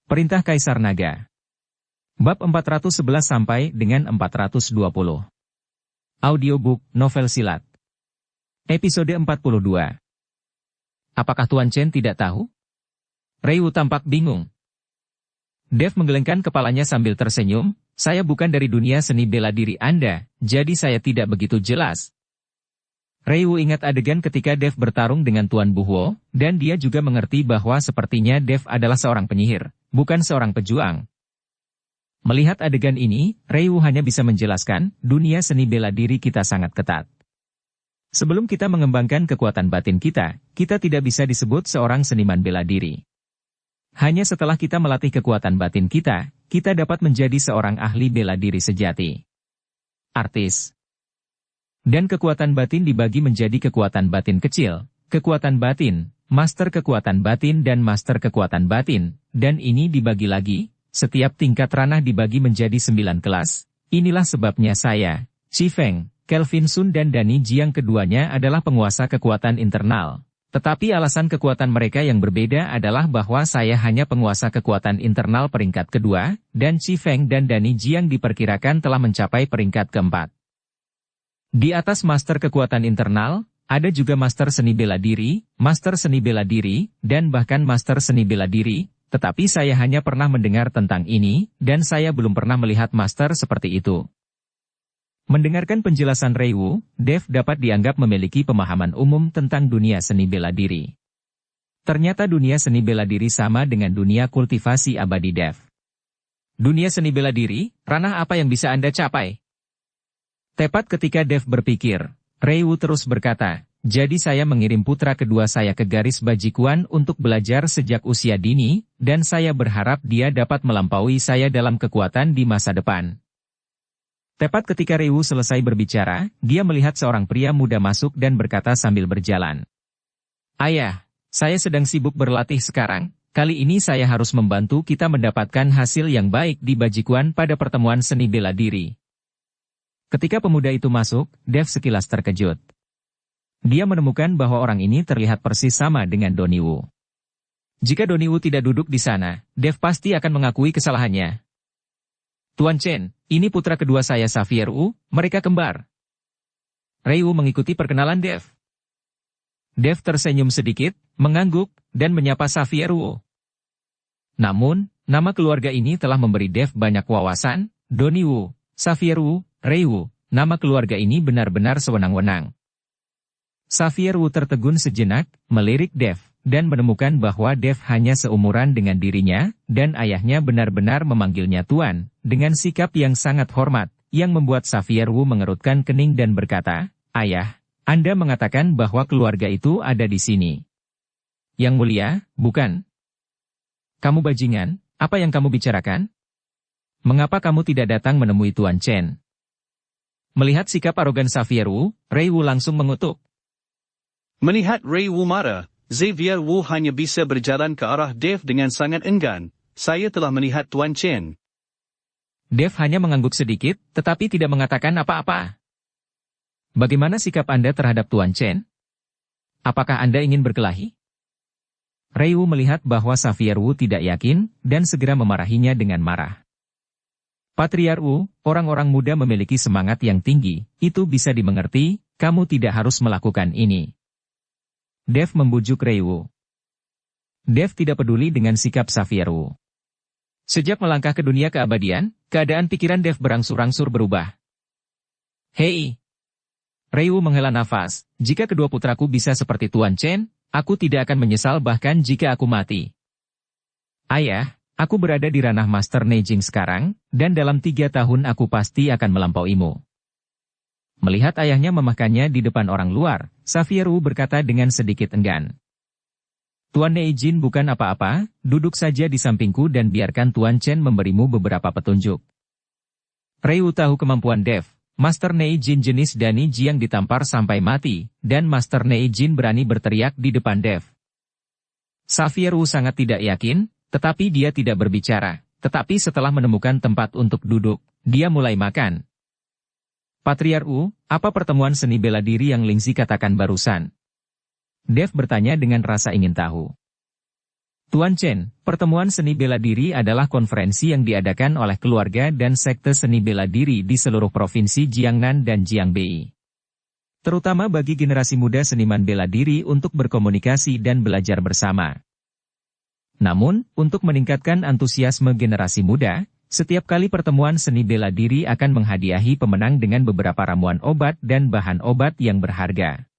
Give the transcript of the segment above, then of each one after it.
Perintah Kaisar Naga. Bab 411 sampai dengan 420. Audiobook Novel Silat. Episode 42. Apakah Tuan Chen tidak tahu? Ryu tampak bingung. Dev menggelengkan kepalanya sambil tersenyum. Saya bukan dari dunia seni bela diri Anda, jadi saya tidak begitu jelas. Ryu ingat adegan ketika Dev bertarung dengan Tuan Buhwo, dan dia juga mengerti bahwa sepertinya Dev adalah seorang penyihir, bukan seorang pejuang. Melihat adegan ini, Ryu hanya bisa menjelaskan, dunia seni bela diri kita sangat ketat. Sebelum kita mengembangkan kekuatan batin kita tidak bisa disebut seorang seniman bela diri. Hanya setelah kita melatih kekuatan batin kita dapat menjadi seorang ahli bela diri sejati. Artis. Dan kekuatan batin dibagi menjadi kekuatan batin kecil, kekuatan batin, master kekuatan batin dan master kekuatan batin, dan ini dibagi lagi, setiap tingkat ranah dibagi menjadi 9 kelas. Inilah sebabnya saya, Chi Feng, Kelvin Sun dan Danny Jiang keduanya adalah penguasa kekuatan internal. Tetapi alasan kekuatan mereka yang berbeda adalah bahwa saya hanya penguasa kekuatan internal peringkat kedua, dan Chi Feng dan Danny Jiang diperkirakan telah mencapai peringkat keempat. Di atas master kekuatan internal, ada juga master seni bela diri, dan bahkan master seni bela diri, tetapi saya hanya pernah mendengar tentang ini, dan saya belum pernah melihat master seperti itu. Mendengarkan penjelasan Ryu, Dev dapat dianggap memiliki pemahaman umum tentang dunia seni bela diri. Ternyata dunia seni bela diri sama dengan dunia kultivasi abadi Dev. Dunia seni bela diri, ranah apa yang bisa Anda capai? Tepat ketika Dev berpikir, Ryu terus berkata, jadi saya mengirim putra kedua saya ke garis bajikuan untuk belajar sejak usia dini, dan saya berharap dia dapat melampaui saya dalam kekuatan di masa depan. Tepat ketika Ryu selesai berbicara, dia melihat seorang pria muda masuk dan berkata sambil berjalan. Ayah, saya sedang sibuk berlatih sekarang, kali ini saya harus membantu kita mendapatkan hasil yang baik di bajikuan pada pertemuan seni bela diri. Ketika pemuda itu masuk, Dev sekilas terkejut. Dia menemukan bahwa orang ini terlihat persis sama dengan Donnie Wu. Jika Donnie Wu tidak duduk di sana, Dev pasti akan mengakui kesalahannya. Tuan Chen, ini putra kedua saya Xavier Wu, mereka kembar. Ryu mengikuti perkenalan Dev. Dev tersenyum sedikit, mengangguk, dan menyapa Xavier Wu. Namun, nama keluarga ini telah memberi Dev banyak wawasan, Donnie Wu, Xavier Wu, Ryu, nama keluarga ini benar-benar sewenang-wenang. Xavier Wu tertegun sejenak, melirik Dev, dan menemukan bahwa Dev hanya seumuran dengan dirinya, dan ayahnya benar-benar memanggilnya Tuan, dengan sikap yang sangat hormat, yang membuat Xavier Wu mengerutkan kening dan berkata, Ayah, Anda mengatakan bahwa keluarga itu ada di sini. Yang mulia, bukan? Kamu bajingan, apa yang kamu bicarakan? Mengapa kamu tidak datang menemui Tuan Chen? Melihat sikap arogan Xavier Wu, Ryu langsung mengutuk. Melihat Ryu marah, Xavier Wu hanya bisa berjalan ke arah Dev dengan sangat enggan. Saya telah melihat Tuan Chen. Dev hanya mengangguk sedikit, tetapi tidak mengatakan apa-apa. Bagaimana sikap Anda terhadap Tuan Chen? Apakah Anda ingin berkelahi? Ryu melihat bahwa Xavier Wu tidak yakin, dan segera memarahinya dengan marah. Patriar Wu, orang-orang muda memiliki semangat yang tinggi, itu bisa dimengerti, kamu tidak harus melakukan ini. Dev membujuk Ryu. Dev tidak peduli dengan sikap Xavier Wu. Sejak melangkah ke dunia keabadian, keadaan pikiran Dev berangsur-angsur berubah. Hei! Ryu menghela nafas, jika kedua putraku bisa seperti Tuan Chen, aku tidak akan menyesal bahkan jika aku mati. Ayah, aku berada di ranah Master Neijing sekarang, dan dalam 3 tahun aku pasti akan melampauimu. Melihat ayahnya memahkannya di depan orang luar, Xavier Wu berkata dengan sedikit enggan. Tuan Neijin bukan apa-apa, duduk saja di sampingku dan biarkan Tuan Chen memberimu beberapa petunjuk. Ryu tahu kemampuan Dev, Master Neijin jenis Danny Jiang ditampar sampai mati, dan Master Neijin berani berteriak di depan Dev. Xavier Wu sangat tidak yakin, tetapi dia tidak berbicara, tetapi setelah menemukan tempat untuk duduk, dia mulai makan. Patriar Wu, apa pertemuan seni bela diri yang Lingzi katakan barusan? Dev bertanya dengan rasa ingin tahu. Tuan Chen, pertemuan seni bela diri adalah konferensi yang diadakan oleh keluarga dan sekte seni bela diri di seluruh provinsi Jiangnan dan Jiangbei. Terutama bagi generasi muda seniman bela diri untuk berkomunikasi dan belajar bersama. Namun, untuk meningkatkan antusiasme generasi muda, setiap kali pertemuan seni bela diri akan menghadiahi pemenang dengan beberapa ramuan obat dan bahan obat yang berharga.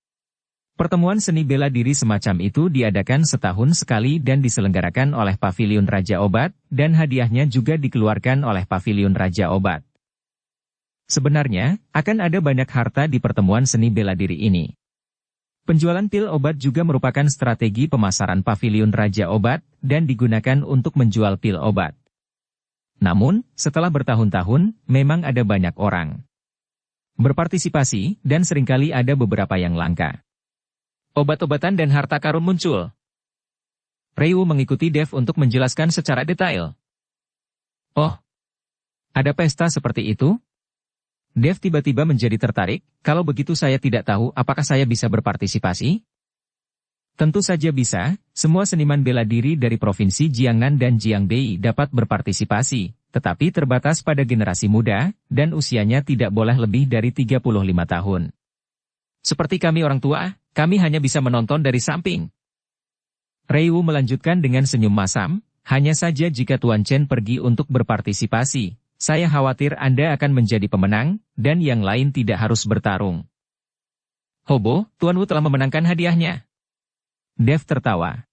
Pertemuan seni bela diri semacam itu diadakan setahun sekali dan diselenggarakan oleh Paviliun Raja Obat, dan hadiahnya juga dikeluarkan oleh Paviliun Raja Obat. Sebenarnya, akan ada banyak harta di pertemuan seni bela diri ini. Penjualan pil obat juga merupakan strategi pemasaran Paviliun Raja Obat, dan digunakan untuk menjual pil obat. Namun, setelah bertahun-tahun, memang ada banyak orang berpartisipasi, dan seringkali ada beberapa yang langka. Obat-obatan dan harta karun muncul. Ryu mengikuti Dev untuk menjelaskan secara detail. Oh, ada pesta seperti itu? Dev tiba-tiba menjadi tertarik, kalau begitu saya tidak tahu apakah saya bisa berpartisipasi? Tentu saja bisa, semua seniman bela diri dari provinsi Jiangnan dan Jiangbei dapat berpartisipasi, tetapi terbatas pada generasi muda, dan usianya tidak boleh lebih dari 35 tahun. Seperti kami orang tua, kami hanya bisa menonton dari samping. Ryu melanjutkan dengan senyum masam, hanya saja jika Tuan Chen pergi untuk berpartisipasi, saya khawatir Anda akan menjadi pemenang, dan yang lain tidak harus bertarung. Hobo, Tuan Wu telah memenangkan hadiahnya. Dev tertawa.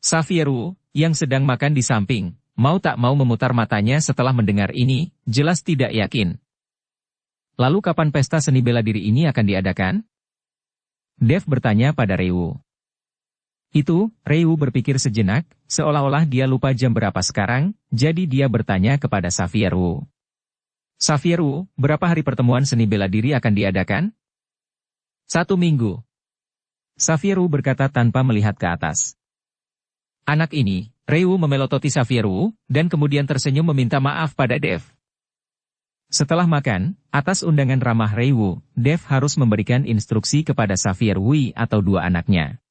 Xavier Wu, yang sedang makan di samping, mau tak mau memutar matanya setelah mendengar ini, jelas tidak yakin. Lalu kapan pesta seni bela diri ini akan diadakan? Dev bertanya pada Ryu. Itu, Ryu berpikir sejenak, seolah-olah dia lupa jam berapa sekarang, jadi dia bertanya kepada Xavier Wu. Xavier Wu, berapa hari pertemuan seni bela diri akan diadakan? 1 minggu. Xavier Wu berkata tanpa melihat ke atas. Anak ini, Ryu memelototi Xavier Wu, dan kemudian tersenyum meminta maaf pada Dev. Setelah makan, atas undangan ramah Ryu, Dev harus memberikan instruksi kepada Xavier Wu atau 2 anaknya.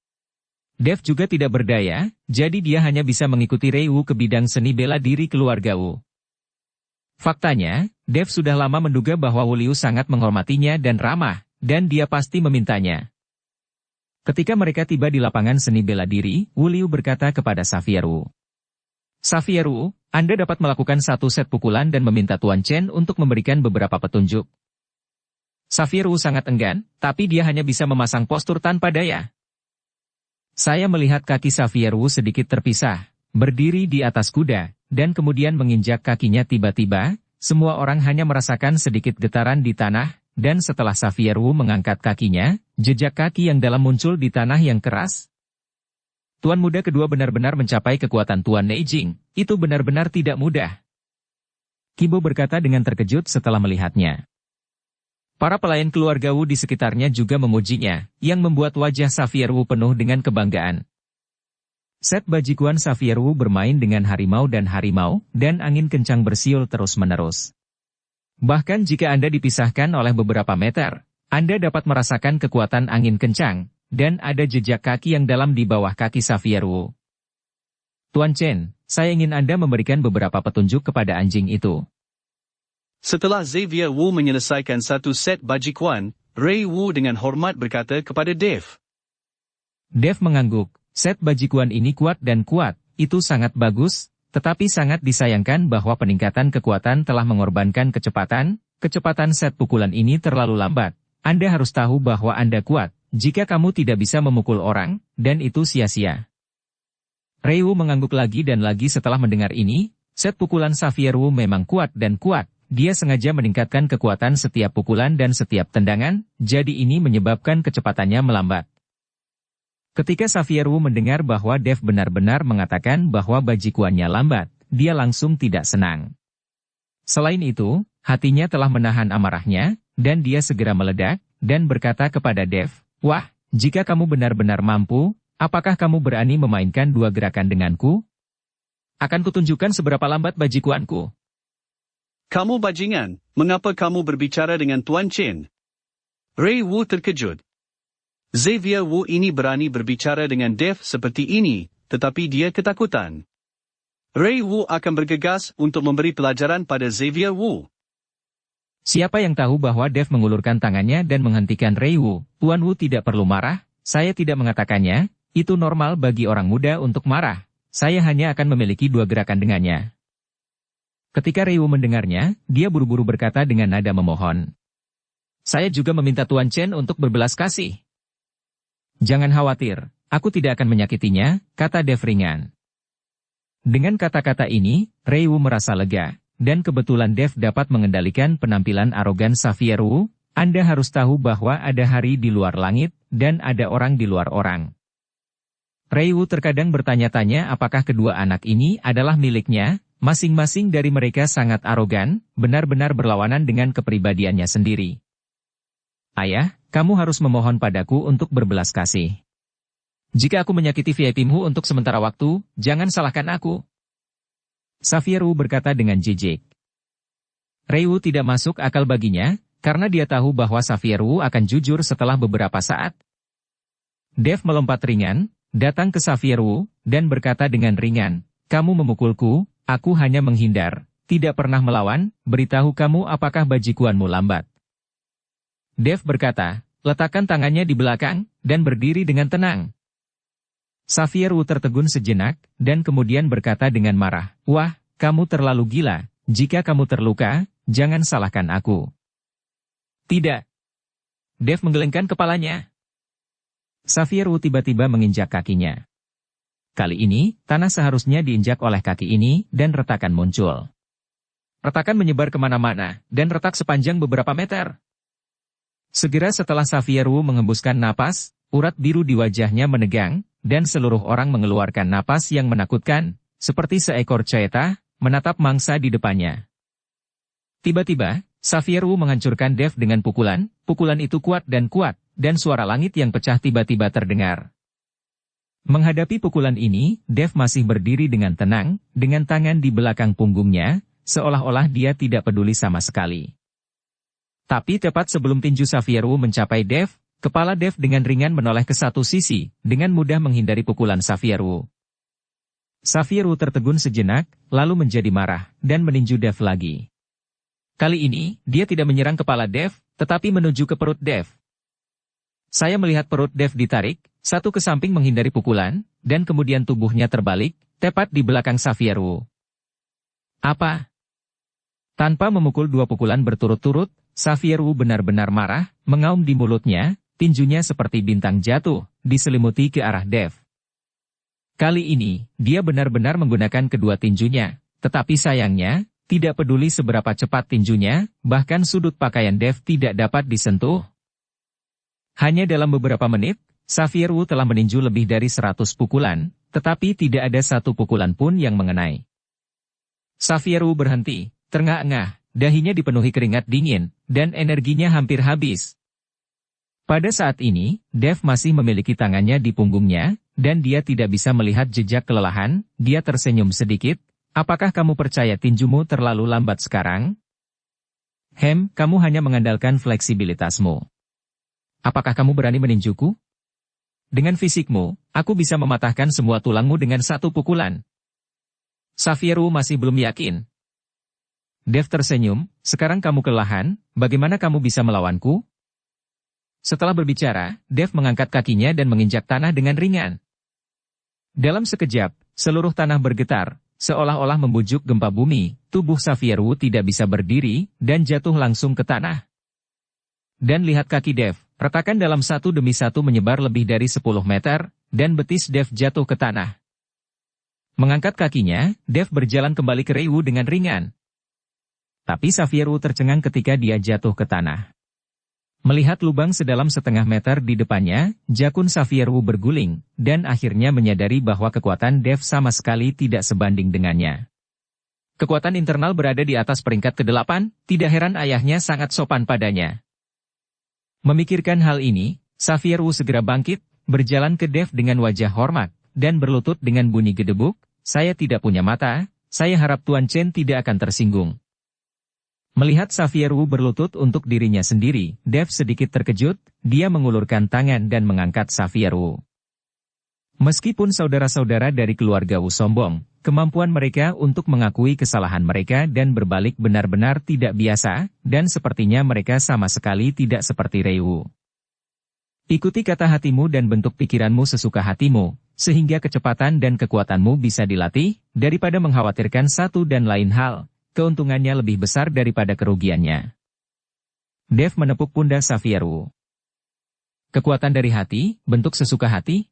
Dev juga tidak berdaya, jadi dia hanya bisa mengikuti Ryu ke bidang seni bela diri keluarga Wu. Faktanya, Dev sudah lama menduga bahwa Wu Liu sangat menghormatinya dan ramah, dan dia pasti memintanya. Ketika mereka tiba di lapangan seni bela diri, Wu Liu berkata kepada Xavier Wu. Xavier Wu, Anda dapat melakukan 1 set pukulan dan meminta Tuan Chen untuk memberikan beberapa petunjuk. Xavier Wu sangat enggan, tapi dia hanya bisa memasang postur tanpa daya. Saya melihat kaki Xavier Wu sedikit terpisah, berdiri di atas kuda, dan kemudian menginjak kakinya tiba-tiba, semua orang hanya merasakan sedikit getaran di tanah, dan setelah Xavier Wu mengangkat kakinya, jejak kaki yang dalam muncul di tanah yang keras. Tuan muda kedua benar-benar mencapai kekuatan Tuan Neijing, itu benar-benar tidak mudah. Kibo berkata dengan terkejut setelah melihatnya. Para pelayan keluarga Wu di sekitarnya juga memujinya, yang membuat wajah Xavier Wu penuh dengan kebanggaan. Set bajikuan Xavier Wu bermain dengan harimau, dan angin kencang bersiul terus-menerus. Bahkan jika Anda dipisahkan oleh beberapa meter, Anda dapat merasakan kekuatan angin kencang, dan ada jejak kaki yang dalam di bawah kaki Xavier Wu. Tuan Chen, saya ingin Anda memberikan beberapa petunjuk kepada anjing itu. Setelah Xavier Wu menyelesaikan 1 set bajikuan, Ray Wu dengan hormat berkata kepada Dev. Dev mengangguk, set bajikuan ini kuat dan kuat, itu sangat bagus, tetapi sangat disayangkan bahwa peningkatan kekuatan telah mengorbankan kecepatan set pukulan ini terlalu lambat. Anda harus tahu bahwa Anda kuat, jika kamu tidak bisa memukul orang, dan itu sia-sia. Ryu mengangguk lagi dan lagi setelah mendengar ini, set pukulan Xavier Wu memang kuat dan kuat, dia sengaja meningkatkan kekuatan setiap pukulan dan setiap tendangan, jadi ini menyebabkan kecepatannya melambat. Ketika Xavier Wu mendengar bahwa Dev benar-benar mengatakan bahwa bajikuannya lambat, dia langsung tidak senang. Selain itu, hatinya telah menahan amarahnya, dan dia segera meledak, dan berkata kepada Dev, "Wah, jika kamu benar-benar mampu, apakah kamu berani memainkan 2 gerakan denganku? Akan kutunjukkan seberapa lambat bajikuanku." Kamu bajingan, mengapa kamu berbicara dengan Tuan Chen? Ray Wu terkejut. Xavier Wu ini berani berbicara dengan Dev seperti ini, tetapi dia ketakutan. Ray Wu akan bergegas untuk memberi pelajaran pada Xavier Wu. Siapa yang tahu bahwa Dev mengulurkan tangannya dan menghentikan Ray Wu? Tuan Wu tidak perlu marah, saya tidak mengatakannya, itu normal bagi orang muda untuk marah. Saya hanya akan memiliki 2 gerakan dengannya. Ketika Ray Wu mendengarnya, dia buru-buru berkata dengan nada memohon. Saya juga meminta Tuan Chen untuk berbelas kasih. Jangan khawatir, aku tidak akan menyakitinya, kata Dev ringan. Dengan kata-kata ini, Ray Wu merasa lega, dan kebetulan Dev dapat mengendalikan penampilan arogan Xavier Wu. Anda harus tahu bahwa ada hari di luar langit, dan ada orang di luar orang. Ray Wu terkadang bertanya-tanya apakah kedua anak ini adalah miliknya. Masing-masing dari mereka sangat arogan, benar-benar berlawanan dengan kepribadiannya sendiri. Ayah, kamu harus memohon padaku untuk berbelas kasih. Jika aku menyakiti VIP-mu untuk sementara waktu, jangan salahkan aku. Xavier Wu berkata dengan jijik. Ray Wu tidak masuk akal baginya, karena dia tahu bahwa Xavier Wu akan jujur setelah beberapa saat. Dev melompat ringan, datang ke Xavier Wu, dan berkata dengan ringan, kamu memukulku. Aku hanya menghindar, tidak pernah melawan, beritahu kamu apakah bajikuanmu lambat. Dev berkata, letakkan tangannya di belakang, dan berdiri dengan tenang. Xavier Wu tertegun sejenak, dan kemudian berkata dengan marah, wah, kamu terlalu gila, jika kamu terluka, jangan salahkan aku. Tidak. Dev menggelengkan kepalanya. Xavier Wu tiba-tiba menginjak kakinya. Kali ini, tanah seharusnya diinjak oleh kaki ini, dan retakan muncul. Retakan menyebar kemana-mana, dan retak sepanjang beberapa meter. Segera setelah Xavier Wu mengembuskan napas, urat biru di wajahnya menegang, dan seluruh orang mengeluarkan napas yang menakutkan, seperti seekor cheetah, menatap mangsa di depannya. Tiba-tiba, Xavier Wu menghancurkan Dev dengan pukulan itu kuat, dan suara langit yang pecah tiba-tiba terdengar. Menghadapi pukulan ini, Dev masih berdiri dengan tenang, dengan tangan di belakang punggungnya, seolah-olah dia tidak peduli sama sekali. Tapi tepat sebelum tinju Xavier Wu mencapai Dev, kepala Dev dengan ringan menoleh ke satu sisi, dengan mudah menghindari pukulan Xavier Wu. Xavier Wu tertegun sejenak, lalu menjadi marah, dan meninju Dev lagi. Kali ini, dia tidak menyerang kepala Dev, tetapi menuju ke perut Dev. Saya melihat perut Dev ditarik, satu ke samping menghindari pukulan, dan kemudian tubuhnya terbalik, tepat di belakang Xavier Wu. Apa? Tanpa memukul 2 pukulan berturut-turut, Xavier Wu benar-benar marah, mengaum di mulutnya, tinjunya seperti bintang jatuh, diselimuti ke arah Dev. Kali ini, dia benar-benar menggunakan kedua tinjunya, tetapi sayangnya, tidak peduli seberapa cepat tinjunya, bahkan sudut pakaian Dev tidak dapat disentuh. Hanya dalam beberapa menit, Xavier Wu telah meninju lebih dari 100 pukulan, tetapi tidak ada satu pukulan pun yang mengenai. Xavier Wu berhenti, terengah-engah, dahinya dipenuhi keringat dingin, dan energinya hampir habis. Pada saat ini, Dev masih memiliki tangannya di punggungnya, dan dia tidak bisa melihat jejak kelelahan. Dia tersenyum sedikit. Apakah kamu percaya tinjumu terlalu lambat sekarang? Kamu hanya mengandalkan fleksibilitasmu. Apakah kamu berani meninjuku? Dengan fisikmu, aku bisa mematahkan semua tulangmu dengan satu pukulan. Xavier Wu masih belum yakin. Dev tersenyum, sekarang kamu kelelahan, bagaimana kamu bisa melawanku? Setelah berbicara, Dev mengangkat kakinya dan menginjak tanah dengan ringan. Dalam sekejap, seluruh tanah bergetar, seolah-olah membujuk gempa bumi, tubuh Xavier Wu tidak bisa berdiri, dan jatuh langsung ke tanah. Dan lihat kaki Dev, retakan dalam satu demi satu menyebar lebih dari 10 meter, dan betis Dev jatuh ke tanah. Mengangkat kakinya, Dev berjalan kembali ke Ray Wu dengan ringan. Tapi Xavier Wu tercengang ketika dia jatuh ke tanah. Melihat lubang sedalam setengah meter di depannya, jakun Xavier Wu berguling, dan akhirnya menyadari bahwa kekuatan Dev sama sekali tidak sebanding dengannya. Kekuatan internal berada di atas peringkat ke-8, tidak heran ayahnya sangat sopan padanya. Memikirkan hal ini, Xavier Wu segera bangkit, berjalan ke Dev dengan wajah hormat, dan berlutut dengan bunyi gedebuk, saya tidak punya mata, saya harap Tuan Chen tidak akan tersinggung. Melihat Xavier Wu berlutut untuk dirinya sendiri, Dev sedikit terkejut, dia mengulurkan tangan dan mengangkat Xavier Wu. Meskipun saudara-saudara dari keluarga Wu sombong, kemampuan mereka untuk mengakui kesalahan mereka dan berbalik benar-benar tidak biasa, dan sepertinya mereka sama sekali tidak seperti Rei Wu. Ikuti kata hatimu dan bentuk pikiranmu sesuka hatimu, sehingga kecepatan dan kekuatanmu bisa dilatih, daripada mengkhawatirkan satu dan lain hal, keuntungannya lebih besar daripada kerugiannya. Dev menepuk pundak Xavier Wu. Kekuatan dari hati, bentuk sesuka hati?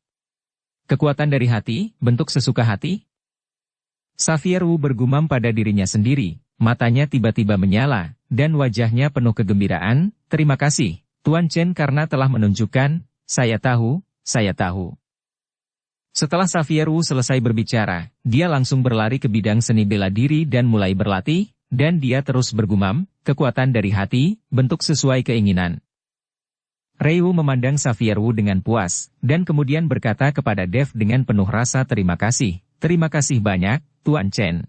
Kekuatan dari hati, bentuk sesuka hati? Xavier Wu bergumam pada dirinya sendiri, matanya tiba-tiba menyala, dan wajahnya penuh kegembiraan. Terima kasih, Tuan Chen karena telah menunjukkan, saya tahu. Setelah Xavier Wu selesai berbicara, dia langsung berlari ke bidang seni bela diri dan mulai berlatih, dan dia terus bergumam, kekuatan dari hati, bentuk sesuai keinginan. Rei Wu memandang Xavier Wu dengan puas, dan kemudian berkata kepada Dev dengan penuh rasa terima kasih. Terima kasih banyak, Tuan Chen.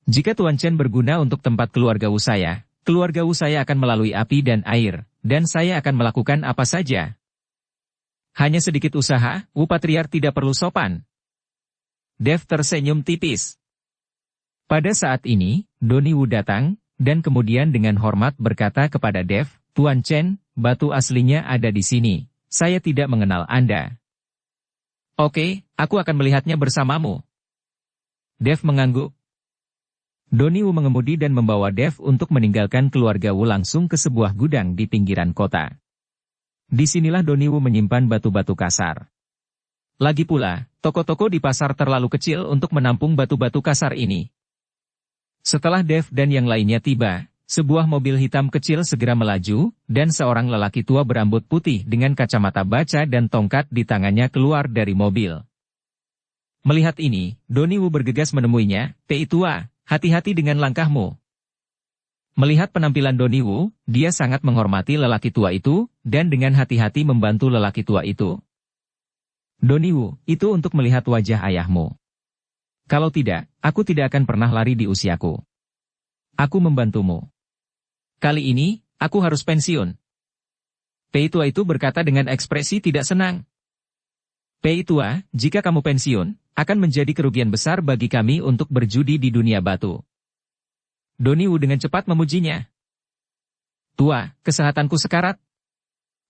Jika Tuan Chen berguna untuk tempat keluarga Wu saya akan melalui api dan air, dan saya akan melakukan apa saja. Hanya sedikit usaha, Wu Patriark tidak perlu sopan. Dev tersenyum tipis. Pada saat ini, Doni Wu datang, dan kemudian dengan hormat berkata kepada Dev, Tuan Chen, batu aslinya ada di sini. Saya tidak mengenal Anda. Oke, aku akan melihatnya bersamamu. Dev mengangguk. Doni Wu mengemudi dan membawa Dev untuk meninggalkan keluarga Wu langsung ke sebuah gudang di pinggiran kota. Disinilah Doni Wu menyimpan batu-batu kasar. Lagi pula, toko-toko di pasar terlalu kecil untuk menampung batu-batu kasar ini. Setelah Dev dan yang lainnya tiba, sebuah mobil hitam kecil segera melaju, dan seorang lelaki tua berambut putih dengan kacamata baca dan tongkat di tangannya keluar dari mobil. Melihat ini, Doni Wu bergegas menemuinya, Pei tua, hati-hati dengan langkahmu. Melihat penampilan Doni Wu, dia sangat menghormati lelaki tua itu, dan dengan hati-hati membantu lelaki tua itu. Doni Wu, itu untuk melihat wajah ayahmu. Kalau tidak, aku tidak akan pernah lari di usiaku. Aku membantumu. Kali ini, aku harus pensiun. Pei tua itu berkata dengan ekspresi tidak senang. Pei tua, jika kamu pensiun, akan menjadi kerugian besar bagi kami untuk berjudi di dunia batu. Doni Wu dengan cepat memujinya. Tua, kesehatanku sekarat.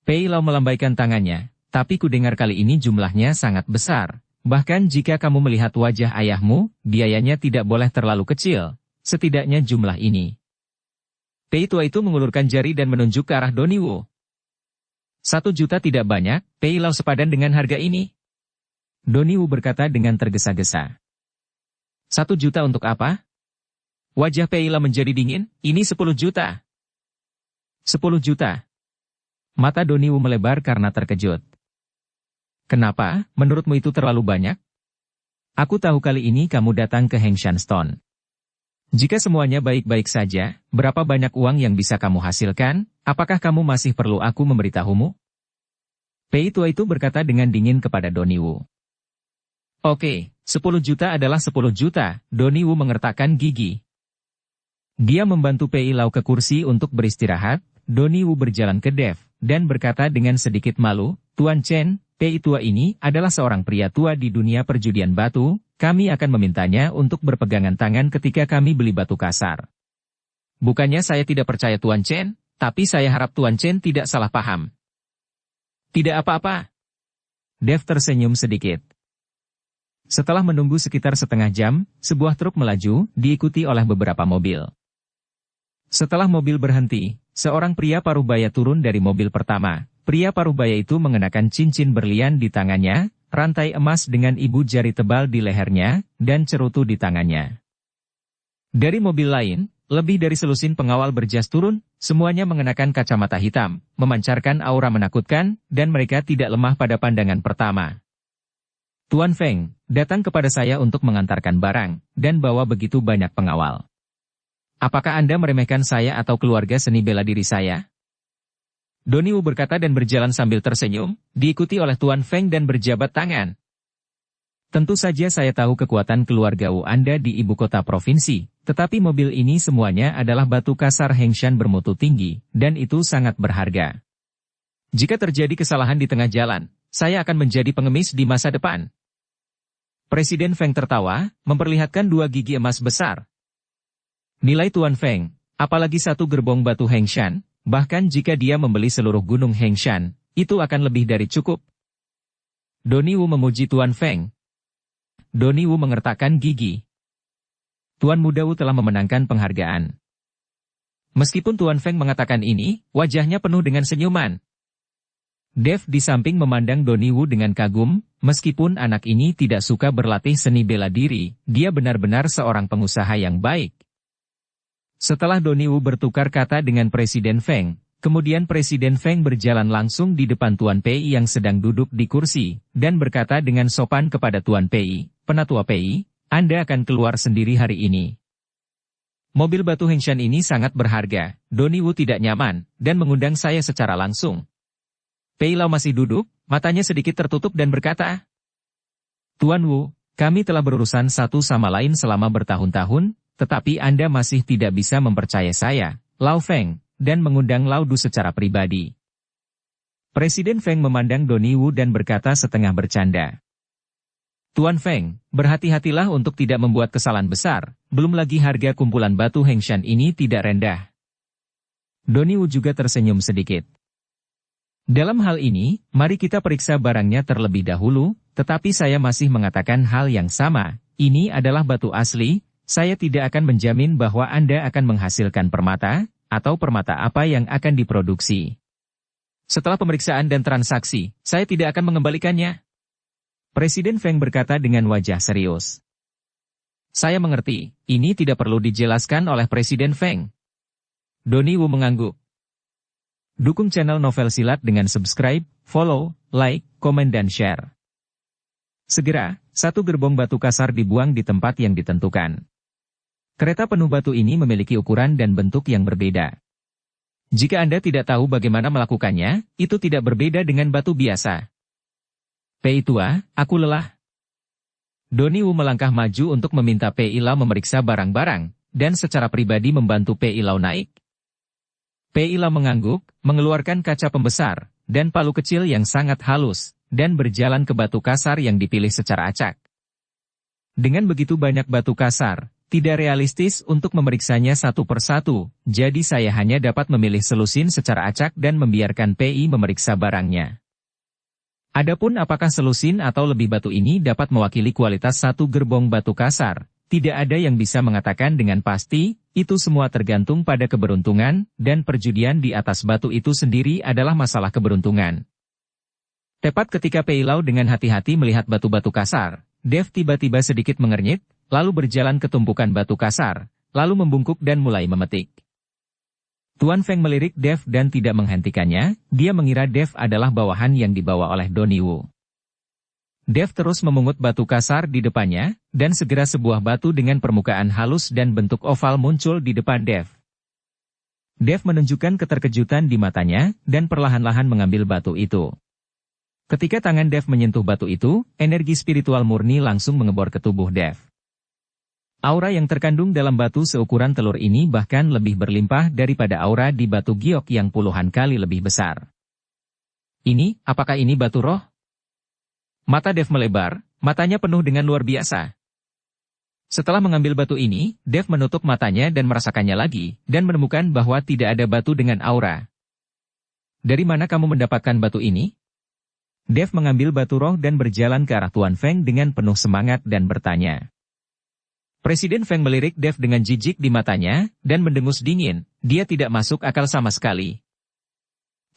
Pei Lau melambaikan tangannya, tapi kudengar kali ini jumlahnya sangat besar. Bahkan jika kamu melihat wajah ayahmu, biayanya tidak boleh terlalu kecil, setidaknya jumlah ini. Pei tua itu mengulurkan jari dan menunjuk ke arah Doni Wu. 1 juta tidak banyak, Pei Lau sepadan dengan harga ini. Doni Wu berkata dengan tergesa-gesa. 1 juta untuk apa? Wajah Pei Lau menjadi dingin, ini 10 juta. 10 juta. Mata Doni Wu melebar karena terkejut. Kenapa, menurutmu itu terlalu banyak? Aku tahu kali ini kamu datang ke Hengshan Stone. Jika semuanya baik-baik saja, berapa banyak uang yang bisa kamu hasilkan? Apakah kamu masih perlu aku memberitahumu? Pei tua itu berkata dengan dingin kepada Doni Wu. Oke, 10 juta adalah 10 juta, Doni Wu mengertakkan gigi. Dia membantu Pei Lau ke kursi untuk beristirahat. Doni Wu berjalan ke Dev, dan berkata dengan sedikit malu, Tuan Chen, Pei tua ini adalah seorang pria tua di dunia perjudian batu, kami akan memintanya untuk berpegangan tangan ketika kami beli batu kasar. Bukannya saya tidak percaya Tuan Chen, tapi saya harap Tuan Chen tidak salah paham. Tidak apa-apa. Dev tersenyum sedikit. Setelah menunggu sekitar setengah jam, sebuah truk melaju, diikuti oleh beberapa mobil. Setelah mobil berhenti, seorang pria parubaya turun dari mobil pertama. Pria parubaya itu mengenakan cincin berlian di tangannya, rantai emas dengan ibu jari tebal di lehernya, dan cerutu di tangannya. Dari mobil lain, lebih dari selusin pengawal berjas turun, semuanya mengenakan kacamata hitam, memancarkan aura menakutkan, dan mereka tidak lemah pada pandangan pertama. Tuan Feng, datang kepada saya untuk mengantarkan barang, dan bawa begitu banyak pengawal. Apakah Anda meremehkan saya atau keluarga seni bela diri saya? Doni Wu berkata dan berjalan sambil tersenyum, diikuti oleh Tuan Feng dan berjabat tangan. Tentu saja saya tahu kekuatan keluarga Wu Anda di ibu kota provinsi, tetapi mobil ini semuanya adalah batu kasar Hengshan bermutu tinggi, dan itu sangat berharga. Jika terjadi kesalahan di tengah jalan, saya akan menjadi pengemis di masa depan. Presiden Feng tertawa, memperlihatkan 2 gigi emas besar. Nilai Tuan Feng, apalagi 1 gerbong batu Hengshan, bahkan jika dia membeli seluruh gunung Hengshan, itu akan lebih dari cukup. Doni Wu memuji Tuan Feng. Doni Wu mengertakkan gigi. Tuan Muda Wu telah memenangkan penghargaan. Meskipun Tuan Feng mengatakan ini, wajahnya penuh dengan senyuman. Dev di samping memandang Doni Wu dengan kagum, meskipun anak ini tidak suka berlatih seni bela diri, dia benar-benar seorang pengusaha yang baik. Setelah Doni Wu bertukar kata dengan Presiden Feng, kemudian Presiden Feng berjalan langsung di depan Tuan Pei yang sedang duduk di kursi, dan berkata dengan sopan kepada Tuan Pei, "Penatua Pei, Anda akan keluar sendiri hari ini. Mobil batu Hengshan ini sangat berharga." Doni Wu tidak nyaman, dan mengundang saya secara langsung. Pei Lau masih duduk, matanya sedikit tertutup dan berkata, "Tuan Wu, kami telah berurusan satu sama lain selama bertahun-tahun, tetapi Anda masih tidak bisa mempercayai saya, Lau Feng, dan mengundang Lau Du secara pribadi." Presiden Feng memandang Doni Wu dan berkata setengah bercanda, "Tuan Feng, berhati-hatilah untuk tidak membuat kesalahan besar, belum lagi harga kumpulan batu Hengshan ini tidak rendah." Doni Wu juga tersenyum sedikit. "Dalam hal ini, mari kita periksa barangnya terlebih dahulu, tetapi saya masih mengatakan hal yang sama, ini adalah batu asli, saya tidak akan menjamin bahwa Anda akan menghasilkan permata, atau permata apa yang akan diproduksi. Setelah pemeriksaan dan transaksi, saya tidak akan mengembalikannya." Presiden Feng berkata dengan wajah serius. "Saya mengerti, ini tidak perlu dijelaskan oleh Presiden Feng." Doni Wu mengangguk. Dukung channel Novel Silat dengan subscribe, follow, like, komen dan share. Segera, 1 gerbong batu kasar dibuang di tempat yang ditentukan. Kereta penuh batu ini memiliki ukuran dan bentuk yang berbeda. Jika Anda tidak tahu bagaimana melakukannya, itu tidak berbeda dengan batu biasa. "Pei Tua, aku lelah." Doni Wu melangkah maju untuk meminta Pei Lau memeriksa barang-barang, dan secara pribadi membantu Pei Lau naik. Pei Lau mengangguk, mengeluarkan kaca pembesar, dan palu kecil yang sangat halus, dan berjalan ke batu kasar yang dipilih secara acak. Dengan begitu banyak batu kasar, tidak realistis untuk memeriksanya satu persatu, jadi saya hanya dapat memilih selusin secara acak dan membiarkan Pei memeriksa barangnya. Adapun apakah selusin atau lebih batu ini dapat mewakili kualitas 1 gerbong batu kasar, tidak ada yang bisa mengatakan dengan pasti, itu semua tergantung pada keberuntungan, dan perjudian di atas batu itu sendiri adalah masalah keberuntungan. Tepat ketika Pei Lau dengan hati-hati melihat batu-batu kasar, Dev tiba-tiba sedikit mengernyit, lalu berjalan ke tumpukan batu kasar, lalu membungkuk dan mulai memetik. Tuan Feng melirik Dev dan tidak menghentikannya, dia mengira Dev adalah bawahan yang dibawa oleh Doni Wu. Dev terus memungut batu kasar di depannya, dan segera sebuah batu dengan permukaan halus dan bentuk oval muncul di depan Dev. Dev menunjukkan keterkejutan di matanya, dan perlahan-lahan mengambil batu itu. Ketika tangan Dev menyentuh batu itu, energi spiritual murni langsung mengebor ke tubuh Dev. Aura yang terkandung dalam batu seukuran telur ini bahkan lebih berlimpah daripada aura di batu giok yang puluhan kali lebih besar. Apakah ini batu roh? Mata Dev melebar, matanya penuh dengan luar biasa. Setelah mengambil batu ini, Dev menutup matanya dan merasakannya lagi, dan menemukan bahwa tidak ada batu dengan aura. "Dari mana kamu mendapatkan batu ini?" Dev mengambil batu roh dan berjalan ke arah Tuan Feng dengan penuh semangat dan bertanya. Presiden Feng melirik Dev dengan jijik di matanya, dan mendengus dingin, dia tidak masuk akal sama sekali.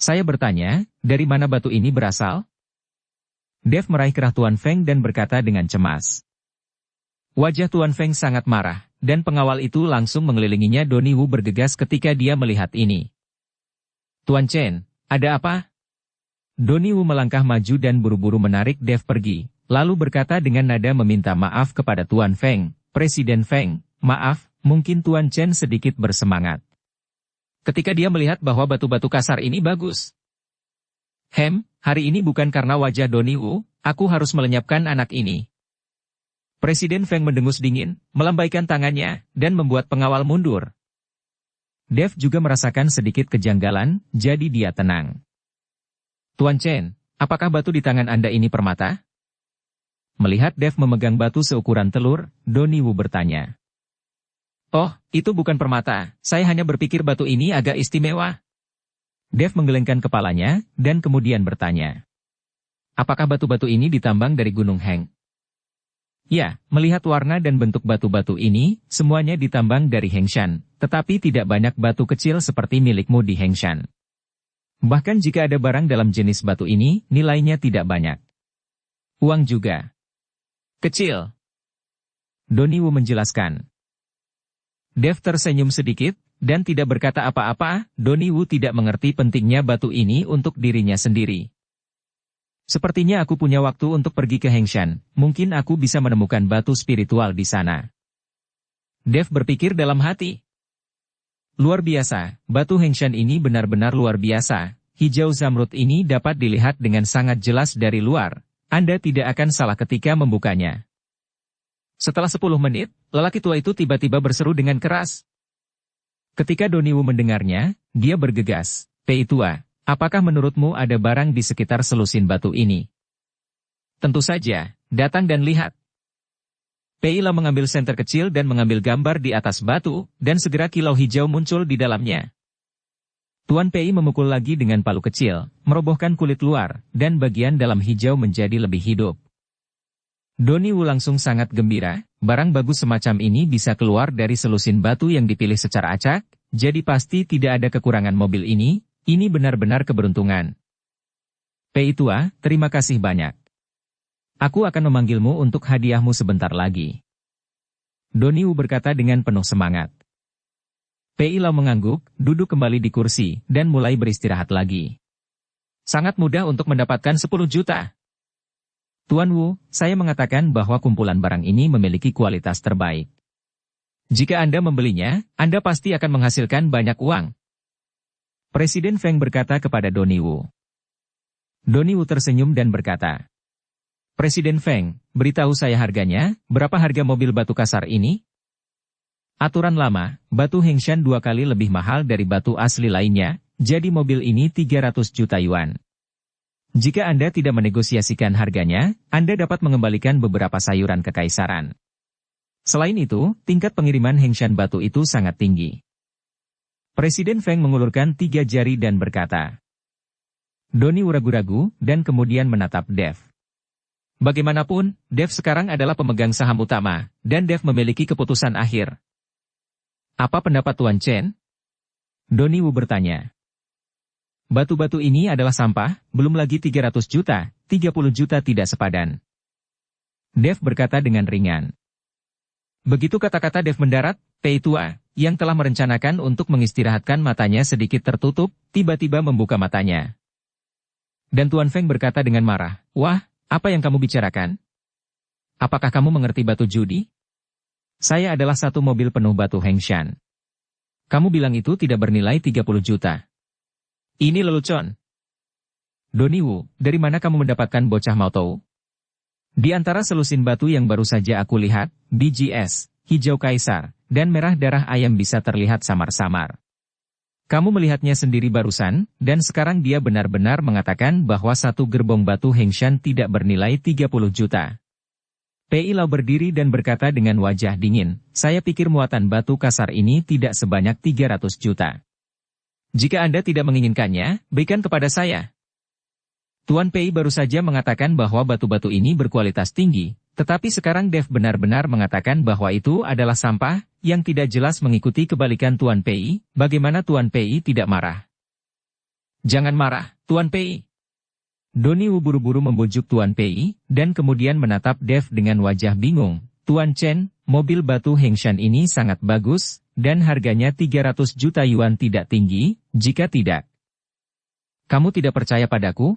Saya bertanya, dari mana batu ini berasal? Dev meraih kerah Tuan Feng dan berkata dengan cemas. Wajah Tuan Feng sangat marah, dan pengawal itu langsung mengelilinginya. Doni Wu bergegas ketika dia melihat ini. Tuan Chen, ada apa? Doni Wu melangkah maju dan buru-buru menarik Dev pergi, lalu berkata dengan nada meminta maaf kepada Tuan Feng. Presiden Feng, maaf, mungkin Tuan Chen sedikit bersemangat. Ketika dia melihat bahwa batu-batu kasar ini bagus. Hari ini bukan karena wajah Doni Wu, aku harus melenyapkan anak ini. Presiden Feng mendengus dingin, melambaikan tangannya, dan membuat pengawal mundur. Dev juga merasakan sedikit kejanggalan, jadi dia tenang. Tuan Chen, Apakah batu di tangan Anda ini permata? Melihat Dev memegang batu seukuran telur, Donnie Wu bertanya. Oh, itu bukan permata, saya hanya berpikir batu ini agak istimewa. Dev menggelengkan kepalanya, dan kemudian bertanya. Apakah batu-batu ini ditambang dari Gunung Heng? Ya, melihat warna dan bentuk batu-batu ini, semuanya ditambang dari Hengshan, tetapi tidak banyak batu kecil seperti milikmu di Hengshan. Bahkan jika ada barang dalam jenis batu ini, nilainya tidak banyak. Uang juga kecil. Donnie Wu menjelaskan. Dev tersenyum sedikit, dan tidak berkata apa-apa. Donnie Wu tidak mengerti pentingnya batu ini untuk dirinya sendiri. Sepertinya aku punya waktu untuk pergi ke Hengshan, mungkin aku bisa menemukan batu spiritual di sana. Dev berpikir dalam hati. Luar biasa, batu Hengshan ini benar-benar luar biasa. Hijau zamrud ini dapat dilihat dengan sangat jelas dari luar. Anda tidak akan salah ketika membukanya. Setelah 10 menit, lelaki tua itu tiba-tiba berseru dengan keras. Ketika Donnie Wu mendengarnya, dia bergegas. Pei tua, apakah menurutmu ada barang di sekitar selusin batu ini? Tentu saja, datang dan lihat. Pei Lau mengambil senter kecil dan mengambil gambar di atas batu, dan segera kilau hijau muncul di dalamnya. Tuan Pei memukul lagi dengan palu kecil, merobohkan kulit luar, dan bagian dalam hijau menjadi lebih hidup. Donnie Wu langsung sangat gembira, barang bagus semacam ini bisa keluar dari selusin batu yang dipilih secara acak, jadi pasti tidak ada kekurangan mobil ini benar-benar keberuntungan. Pei tua, terima kasih banyak. Aku akan memanggilmu untuk hadiahmu sebentar lagi. Donnie Wu berkata dengan penuh semangat. Pei Lau mengangguk, duduk kembali di kursi, dan mulai beristirahat lagi. Sangat mudah untuk mendapatkan 10 juta. Tuan Wu, saya mengatakan bahwa kumpulan barang ini memiliki kualitas terbaik. Jika Anda membelinya, Anda pasti akan menghasilkan banyak uang. Presiden Feng berkata kepada Donnie Wu. Donnie Wu tersenyum dan berkata, Presiden Feng, beritahu saya harganya, berapa harga mobil batu kasar ini? Aturan lama, batu Hengshan 2 kali lebih mahal dari batu asli lainnya, jadi mobil ini 300 juta yuan. Jika Anda tidak menegosiasikan harganya, Anda dapat mengembalikan beberapa sayuran kekaisaran. Selain itu, tingkat pengiriman Hengshan batu itu sangat tinggi. Presiden Feng mengulurkan 3 jari dan berkata. Donnie ragu-ragu, dan kemudian menatap Dev. Bagaimanapun, Dev sekarang adalah pemegang saham utama, dan Dev memiliki keputusan akhir. Apa pendapat Tuan Chen? Donnie Wu bertanya. Batu-batu ini adalah sampah, belum lagi 300 juta, 30 juta tidak sepadan. Dev berkata dengan ringan. Begitu kata-kata Dev mendarat, Pei tua, yang telah merencanakan untuk mengistirahatkan matanya sedikit tertutup, tiba-tiba membuka matanya. Dan Tuan Feng berkata dengan marah, wah, apa yang kamu bicarakan? Apakah kamu mengerti batu judi? Saya adalah satu mobil penuh batu Hengshan. Kamu bilang itu tidak bernilai 30 juta. Ini lelucon. Donnie Wu, dari mana kamu mendapatkan bocah mau tahu? Di antara selusin batu yang baru saja aku lihat, BGS, hijau kaisar, dan merah darah ayam bisa terlihat samar-samar. Kamu melihatnya sendiri barusan, dan sekarang dia benar-benar mengatakan bahwa satu gerbong batu Hengshan tidak bernilai 30 juta. Pei Lau berdiri dan berkata dengan wajah dingin, saya pikir muatan batu kasar ini tidak sebanyak 300 juta. Jika Anda tidak menginginkannya, berikan kepada saya. Tuan Pei baru saja mengatakan bahwa batu-batu ini berkualitas tinggi, tetapi sekarang Dev benar-benar mengatakan bahwa itu adalah sampah, yang tidak jelas mengikuti kebalikan Tuan Pei. Bagaimana Tuan Pei tidak marah? Jangan marah, Tuan Pei. Donnie Wu buru-buru membujuk Tuan Pei, dan kemudian menatap Dev dengan wajah bingung. Tuan Chen, mobil batu Hengshan ini sangat bagus, dan harganya 300 juta yuan tidak tinggi, jika tidak. Kamu tidak percaya padaku?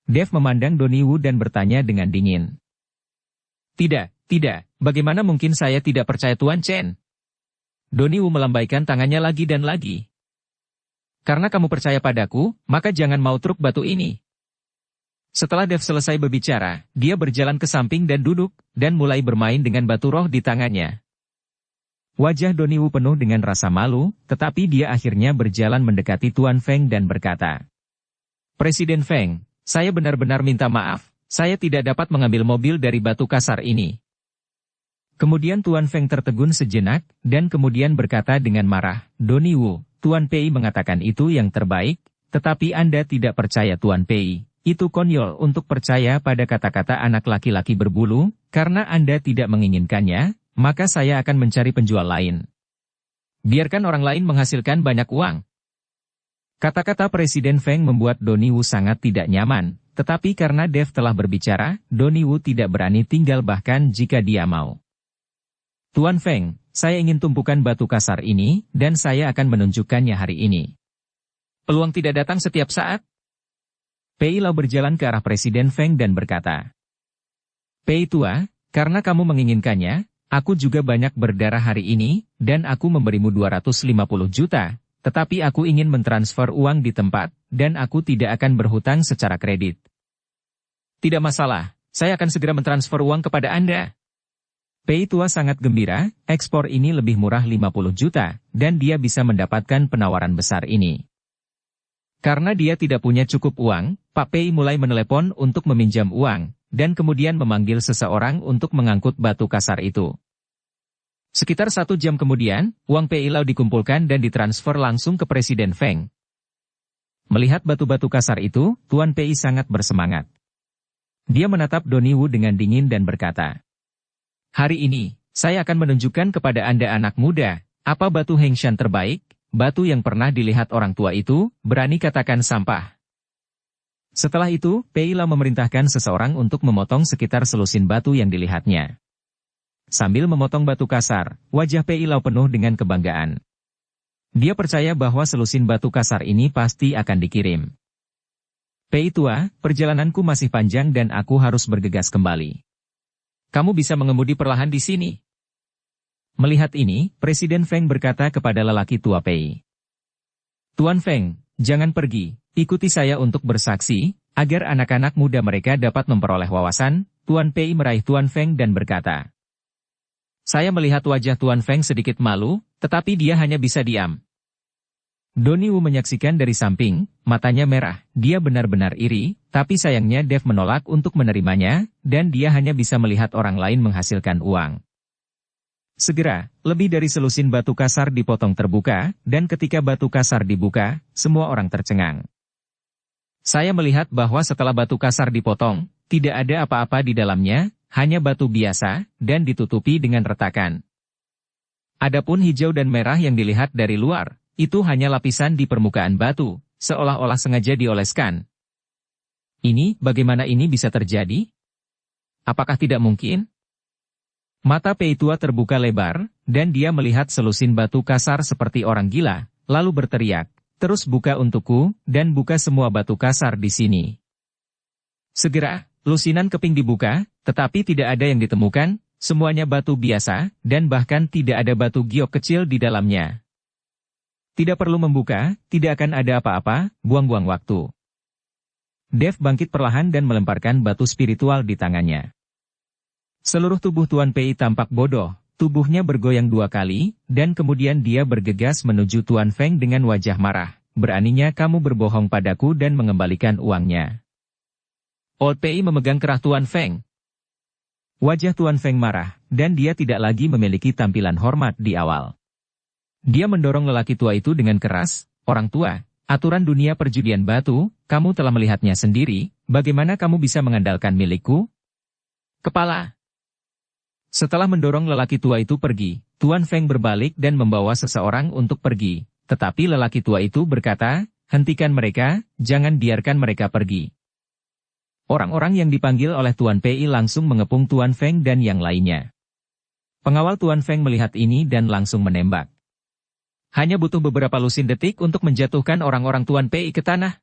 Dev memandang Donnie Wu dan bertanya dengan dingin. Tidak, bagaimana mungkin saya tidak percaya Tuan Chen? Donnie Wu melambaikan tangannya lagi dan lagi. Karena kamu percaya padaku, maka jangan mau truk batu ini. Setelah Dev selesai berbicara, dia berjalan ke samping dan duduk, dan mulai bermain dengan batu roh di tangannya. Wajah Donnie Wu penuh dengan rasa malu, tetapi dia akhirnya berjalan mendekati Tuan Feng dan berkata, Presiden Feng, saya benar-benar minta maaf, saya tidak dapat mengambil mobil dari batu kasar ini. Kemudian Tuan Feng tertegun sejenak, dan kemudian berkata dengan marah, Donnie Wu, Tuan Pei mengatakan itu yang terbaik, tetapi Anda tidak percaya Tuan Pei. Itu konyol untuk percaya pada kata-kata anak laki-laki berbulu, karena Anda tidak menginginkannya, maka saya akan mencari penjual lain. Biarkan orang lain menghasilkan banyak uang. Kata-kata Presiden Feng membuat Donnie Wu sangat tidak nyaman, tetapi karena Dev telah berbicara, Donnie Wu tidak berani tinggal bahkan jika dia mau. Tuan Feng, saya ingin tumpukan batu kasar ini, dan saya akan menunjukkannya hari ini. Peluang tidak datang setiap saat? Pei Lao berjalan ke arah Presiden Feng dan berkata, Pei tua, karena kamu menginginkannya, aku juga banyak berdarah hari ini, dan aku memberimu 250 juta, tetapi aku ingin mentransfer uang di tempat, dan aku tidak akan berhutang secara kredit. Tidak masalah, saya akan segera mentransfer uang kepada Anda. Pei tua sangat gembira, ekspor ini lebih murah 50 juta, dan dia bisa mendapatkan penawaran besar ini. Karena dia tidak punya cukup uang, Pak Pei mulai menelepon untuk meminjam uang, dan kemudian memanggil seseorang untuk mengangkut batu kasar itu. Sekitar 1 jam kemudian, uang Pei Lao dikumpulkan dan ditransfer langsung ke Presiden Feng. Melihat batu-batu kasar itu, Tuan Pei sangat bersemangat. Dia menatap Donnie Wu dengan dingin dan berkata, Hari ini, saya akan menunjukkan kepada Anda anak muda, apa batu Hengshan terbaik, batu yang pernah dilihat orang tua itu, berani katakan sampah. Setelah itu, Pei Lao memerintahkan seseorang untuk memotong sekitar selusin batu yang dilihatnya. Sambil memotong batu kasar, wajah Pei Lao penuh dengan kebanggaan. Dia percaya bahwa selusin batu kasar ini pasti akan dikirim. Pei tua, perjalananku masih panjang dan aku harus bergegas kembali. Kamu bisa mengemudi perlahan di sini. Melihat ini, Presiden Feng berkata kepada lelaki tua Pei. Tuan Feng, jangan pergi, ikuti saya untuk bersaksi, agar anak-anak muda mereka dapat memperoleh wawasan. Tuan Pei meraih Tuan Feng dan berkata. Saya melihat wajah Tuan Feng sedikit malu, tetapi dia hanya bisa diam. Donnie Wu menyaksikan dari samping, matanya merah, dia benar-benar iri, tapi sayangnya Dev menolak untuk menerimanya, dan dia hanya bisa melihat orang lain menghasilkan uang. Segera, lebih dari selusin batu kasar dipotong terbuka, dan ketika batu kasar dibuka, semua orang tercengang. Saya melihat bahwa setelah batu kasar dipotong, tidak ada apa-apa di dalamnya, hanya batu biasa, dan ditutupi dengan retakan. Adapun hijau dan merah yang dilihat dari luar, itu hanya lapisan di permukaan batu, seolah-olah sengaja dioleskan. Bagaimana ini bisa terjadi? Apakah tidak mungkin? Mata Pei tua terbuka lebar, dan dia melihat selusin batu kasar seperti orang gila, lalu berteriak, terus buka untukku, dan buka semua batu kasar di sini. Segera, lusinan keping dibuka, tetapi tidak ada yang ditemukan, semuanya batu biasa, dan bahkan tidak ada batu giok kecil di dalamnya. Tidak perlu membuka, tidak akan ada apa-apa, buang-buang waktu. Dev bangkit perlahan dan melemparkan batu spiritual di tangannya. Seluruh tubuh Tuan Pei tampak bodoh, tubuhnya bergoyang 2 kali, dan kemudian dia bergegas menuju Tuan Feng dengan wajah marah. Beraninya kamu berbohong padaku dan mengembalikan uangnya. Old Pei memegang kerah Tuan Feng. Wajah Tuan Feng marah, dan dia tidak lagi memiliki tampilan hormat di awal. Dia mendorong lelaki tua itu dengan keras, orang tua, aturan dunia perjudian batu, kamu telah melihatnya sendiri, bagaimana kamu bisa mengandalkan milikku? Kepala. Setelah mendorong lelaki tua itu pergi, Tuan Feng berbalik dan membawa seseorang untuk pergi, tetapi lelaki tua itu berkata, hentikan mereka, jangan biarkan mereka pergi. Orang-orang yang dipanggil oleh Tuan Pei langsung mengepung Tuan Feng dan yang lainnya. Pengawal Tuan Feng melihat ini dan langsung menembak. Hanya butuh beberapa lusin detik untuk menjatuhkan orang-orang Tuan Pei ke tanah.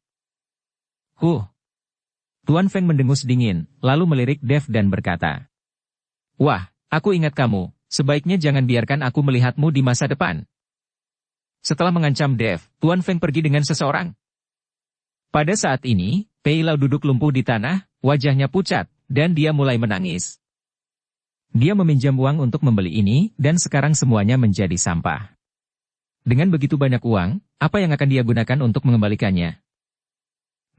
Tuan Feng mendengus dingin, lalu melirik Dev dan berkata. Wah, aku ingat kamu, sebaiknya jangan biarkan aku melihatmu di masa depan. Setelah mengancam Dev, Tuan Feng pergi dengan seseorang. Pada saat ini, Pei Lao duduk lumpuh di tanah, wajahnya pucat, dan dia mulai menangis. Dia meminjam uang untuk membeli ini, dan sekarang semuanya menjadi sampah. Dengan begitu banyak uang, apa yang akan dia gunakan untuk mengembalikannya?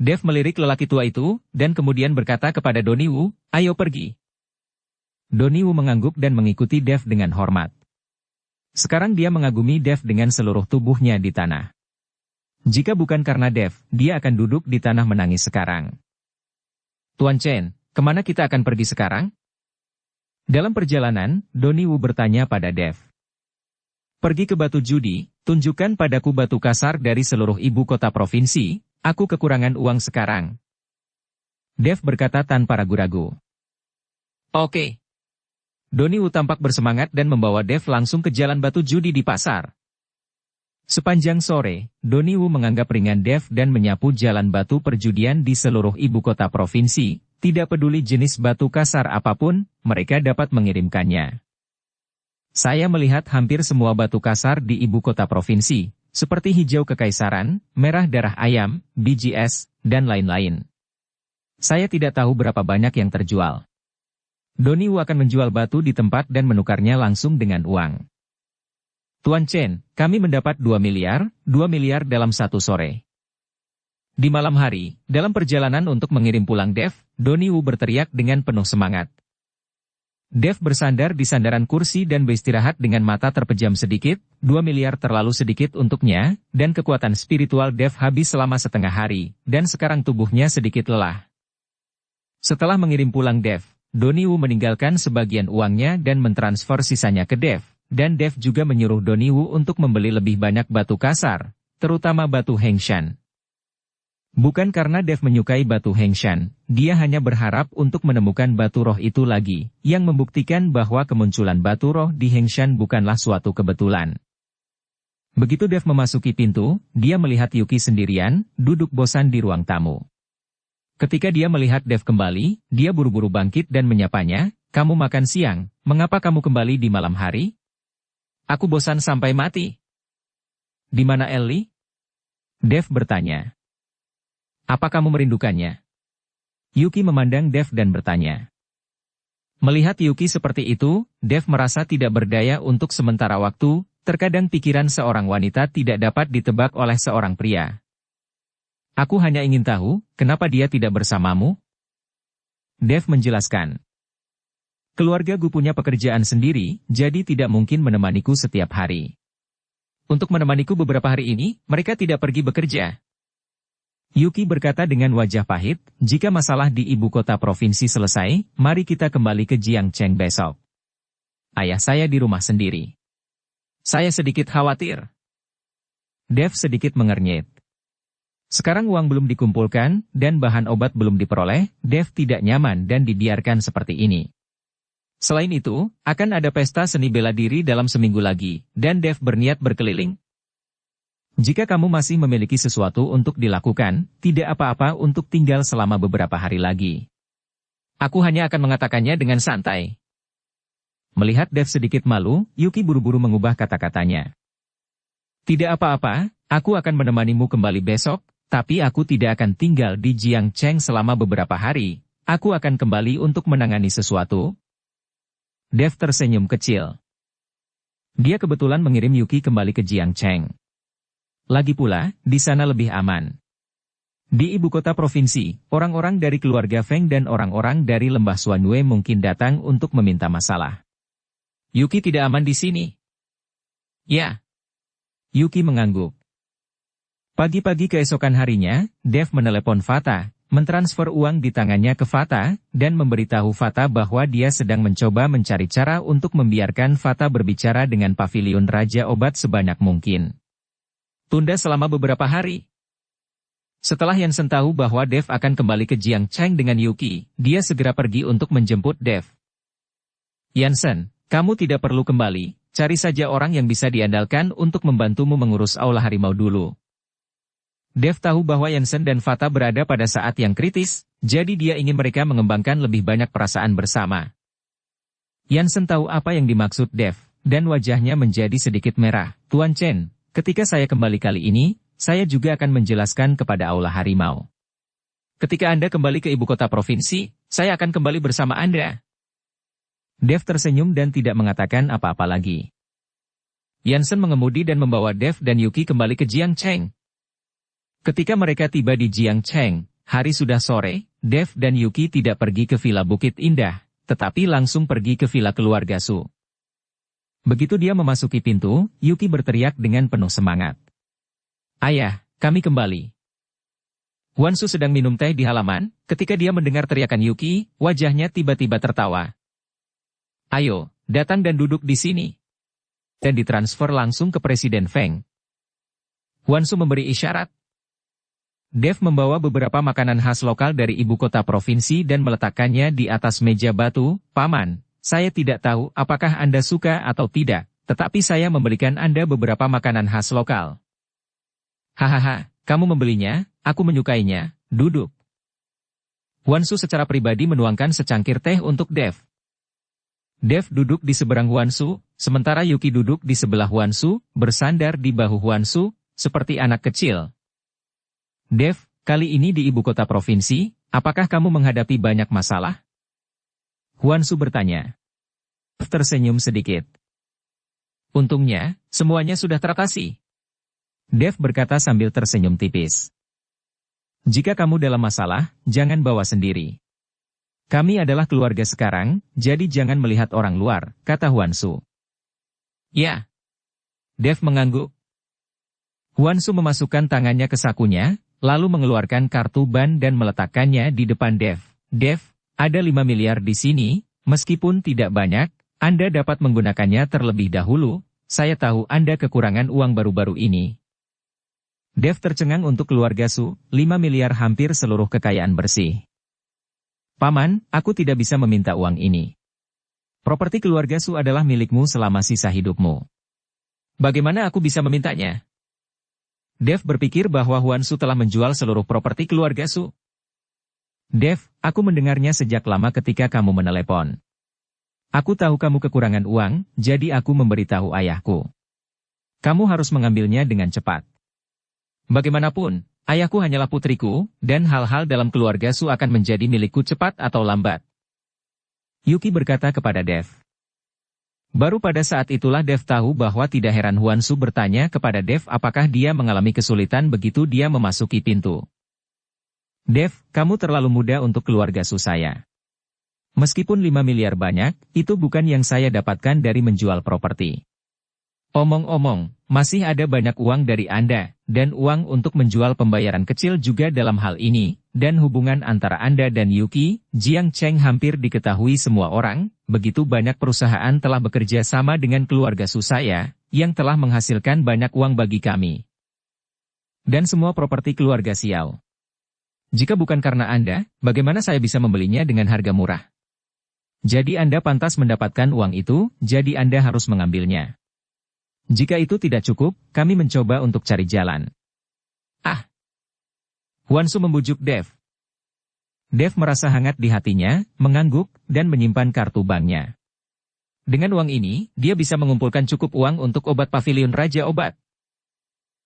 Dev melirik lelaki tua itu, dan kemudian berkata kepada Doniwu, ayo pergi. Doniwu mengangguk dan mengikuti Dev dengan hormat. Sekarang dia mengagumi Dev dengan seluruh tubuhnya di tanah. Jika bukan karena Dev, dia akan duduk di tanah menangis sekarang. Tuan Chen, kemana kita akan pergi sekarang? Dalam perjalanan, Doniwu bertanya pada Dev. Pergi ke batu judi, tunjukkan padaku batu kasar dari seluruh ibu kota provinsi, aku kekurangan uang sekarang. Dev berkata tanpa ragu-ragu. Oke. Doniwu tampak bersemangat dan membawa Dev langsung ke jalan batu judi di pasar. Sepanjang sore, Doniwu menganggap ringan Dev dan menyapu jalan batu perjudian di seluruh ibu kota provinsi, tidak peduli jenis batu kasar apapun, mereka dapat mengirimkannya. Saya melihat hampir semua batu kasar di ibu kota provinsi, seperti hijau kekaisaran, merah darah ayam, biji es, dan lain-lain. Saya tidak tahu berapa banyak yang terjual. Doniwu akan menjual batu di tempat dan menukarnya langsung dengan uang. Tuan Chen, kami mendapat 2 miliar dalam satu sore. Di malam hari, dalam perjalanan untuk mengirim pulang Dev, Doniwu berteriak dengan penuh semangat. Dev bersandar di sandaran kursi dan beristirahat dengan mata terpejam sedikit, 2 miliar terlalu sedikit untuknya, dan kekuatan spiritual Dev habis selama setengah hari, dan sekarang tubuhnya sedikit lelah. Setelah mengirim pulang Dev, Doniwu meninggalkan sebagian uangnya dan mentransfer sisanya ke Dev, dan Dev juga menyuruh Doniwu untuk membeli lebih banyak batu kasar, terutama batu Hengshan. Bukan karena Dev menyukai batu Hengshan, dia hanya berharap untuk menemukan batu roh itu lagi, yang membuktikan bahwa kemunculan batu roh di Hengshan bukanlah suatu kebetulan. Begitu Dev memasuki pintu, dia melihat Yuki sendirian, duduk bosan di ruang tamu. Ketika dia melihat Dev kembali, dia buru-buru bangkit dan menyapanya, kamu makan siang, mengapa kamu kembali di malam hari? Aku bosan sampai mati. Di mana Ellie? Dev bertanya. Apa kamu merindukannya? Yuki memandang Dev dan bertanya. Melihat Yuki seperti itu, Dev merasa tidak berdaya untuk sementara waktu, terkadang pikiran seorang wanita tidak dapat ditebak oleh seorang pria. Aku hanya ingin tahu, kenapa dia tidak bersamamu? Dev menjelaskan. Keluargaku punya pekerjaan sendiri, jadi tidak mungkin menemaniku setiap hari. Untuk menemaniku beberapa hari ini, mereka tidak pergi bekerja. Yuki berkata dengan wajah pahit, jika masalah di ibu kota provinsi selesai, mari kita kembali ke Jiangcheng besok. Ayah saya di rumah sendiri. Saya sedikit khawatir. Dev sedikit mengernyit. Sekarang uang belum dikumpulkan, dan bahan obat belum diperoleh, Dev tidak nyaman dan dibiarkan seperti ini. Selain itu, akan ada pesta seni bela diri dalam seminggu lagi, dan Dev berniat berkeliling. Jika kamu masih memiliki sesuatu untuk dilakukan, tidak apa-apa untuk tinggal selama beberapa hari lagi. Aku hanya akan mengatakannya dengan santai. Melihat Dev sedikit malu, Yuki buru-buru mengubah kata-katanya. Tidak apa-apa, aku akan menemanimu kembali besok, tapi aku tidak akan tinggal di Jiangcheng selama beberapa hari. Aku akan kembali untuk menangani sesuatu. Dev tersenyum kecil. Dia kebetulan mengirim Yuki kembali ke Jiangcheng. Lagi pula, di sana lebih aman. Di ibu kota provinsi, orang-orang dari keluarga Feng dan orang-orang dari lembah Xuanwei mungkin datang untuk meminta masalah. Yuki tidak aman di sini. Ya. Yuki mengangguk. Pagi-pagi keesokan harinya, Dev menelepon Fata, mentransfer uang di tangannya ke Fata, dan memberitahu Fata bahwa dia sedang mencoba mencari cara untuk membiarkan Fata berbicara dengan pavilion Raja Obat sebanyak mungkin. Tunda selama beberapa hari. Setelah Yansen tahu bahwa Dev akan kembali ke Jiangcheng dengan Yuki, dia segera pergi untuk menjemput Dev. Yansen, kamu tidak perlu kembali, cari saja orang yang bisa diandalkan untuk membantumu mengurus aula harimau dulu. Dev tahu bahwa Yansen dan Fata berada pada saat yang kritis, jadi dia ingin mereka mengembangkan lebih banyak perasaan bersama. Yansen tahu apa yang dimaksud Dev, dan wajahnya menjadi sedikit merah. Tuan Chen, ketika saya kembali kali ini, saya juga akan menjelaskan kepada aula harimau. Ketika Anda kembali ke ibu kota provinsi, saya akan kembali bersama Anda. Dev tersenyum dan tidak mengatakan apa-apa lagi. Yansen mengemudi dan membawa Dev dan Yuki kembali ke Jiangcheng. Ketika mereka tiba di Jiangcheng, Hari sudah sore, Dev dan Yuki tidak pergi ke Villa Bukit Indah, tetapi langsung pergi ke villa keluarga Su. Begitu dia memasuki pintu, Yuki berteriak dengan penuh semangat. "Ayah, kami kembali." Hwan Su sedang minum teh di halaman, ketika dia mendengar teriakan Yuki, wajahnya tiba-tiba tertawa. "Ayo, datang dan duduk di sini." Dan ditransfer langsung ke Presiden Feng. Hwan Su memberi isyarat. Dev membawa beberapa makanan khas lokal dari ibu kota provinsi dan meletakkannya di atas meja batu. "Paman, saya tidak tahu apakah Anda suka atau tidak, tetapi saya memberikan Anda beberapa makanan khas lokal." "Hahaha, kamu membelinya, aku menyukainya, duduk." Hwan Su secara pribadi menuangkan secangkir teh untuk Dev. Dev duduk di seberang Hwan Su, sementara Yuki duduk di sebelah Hwan Su, bersandar di bahu Hwan Su, seperti anak kecil. "Dev, kali ini di ibu kota provinsi, apakah kamu menghadapi banyak masalah?" Hwan Su bertanya. Dev tersenyum sedikit. "Untungnya, semuanya sudah teratasi." Dev berkata sambil tersenyum tipis. "Jika kamu dalam masalah, jangan bawa sendiri. Kami adalah keluarga sekarang, jadi jangan melihat orang luar," kata Hwan Su. "Ya." Dev mengangguk. Hwan Su memasukkan tangannya ke sakunya, lalu mengeluarkan kartu ban dan meletakkannya di depan Dev. "Dev, ada 5 miliar di sini, meskipun tidak banyak, Anda dapat menggunakannya terlebih dahulu, saya tahu Anda kekurangan uang baru-baru ini." Dev tercengang untuk keluarga Su, 5 miliar hampir seluruh kekayaan bersih. "Paman, aku tidak bisa meminta uang ini. Properti keluarga Su adalah milikmu selama sisa hidupmu. Bagaimana aku bisa memintanya?" Dev berpikir bahwa Hwan Su telah menjual seluruh properti keluarga Su. "Dev, aku mendengarnya sejak lama ketika kamu menelepon. Aku tahu kamu kekurangan uang, jadi aku memberitahu ayahku. Kamu harus mengambilnya dengan cepat. Bagaimanapun, ayahku hanyalah putriku, dan hal-hal dalam keluarga Su akan menjadi milikku cepat atau lambat." Yuki berkata kepada Dev. Baru pada saat itulah Dev tahu bahwa tidak heran Hwan Su bertanya kepada Dev apakah dia mengalami kesulitan begitu dia memasuki pintu. "Dev, kamu terlalu muda untuk keluarga Su saya. Meskipun 5 miliar banyak, itu bukan yang saya dapatkan dari menjual properti. Omong-omong, masih ada banyak uang dari Anda, dan uang untuk menjual pembayaran kecil juga dalam hal ini, dan hubungan antara Anda dan Yuki, Jiang Cheng hampir diketahui semua orang, begitu banyak perusahaan telah bekerja sama dengan keluarga Su saya, yang telah menghasilkan banyak uang bagi kami. Dan semua properti keluarga Xiao. Jika bukan karena Anda, bagaimana saya bisa membelinya dengan harga murah? Jadi Anda pantas mendapatkan uang itu, jadi Anda harus mengambilnya. Jika itu tidak cukup, kami mencoba untuk cari jalan." "Ah!" Hwan Su membujuk Dev. Dev merasa hangat di hatinya, mengangguk, dan menyimpan kartu banknya. Dengan uang ini, dia bisa mengumpulkan cukup uang untuk obat pavilion Raja Obat.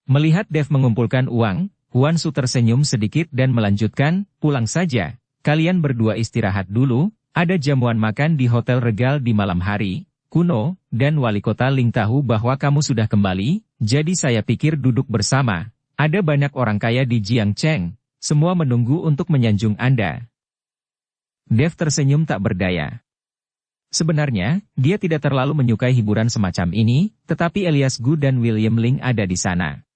Melihat Dev mengumpulkan uang, Hwan Su tersenyum sedikit dan melanjutkan, "Pulang saja, kalian berdua istirahat dulu, ada jamuan makan di Hotel Regal di malam hari. Kuno, dan wali kota Ling tahu bahwa kamu sudah kembali, jadi saya pikir duduk bersama. Ada banyak orang kaya di Jiangcheng, semua menunggu untuk menyanjung Anda." Dev tersenyum tak berdaya. Sebenarnya, dia tidak terlalu menyukai hiburan semacam ini, tetapi Elias Gu dan William Ling ada di sana.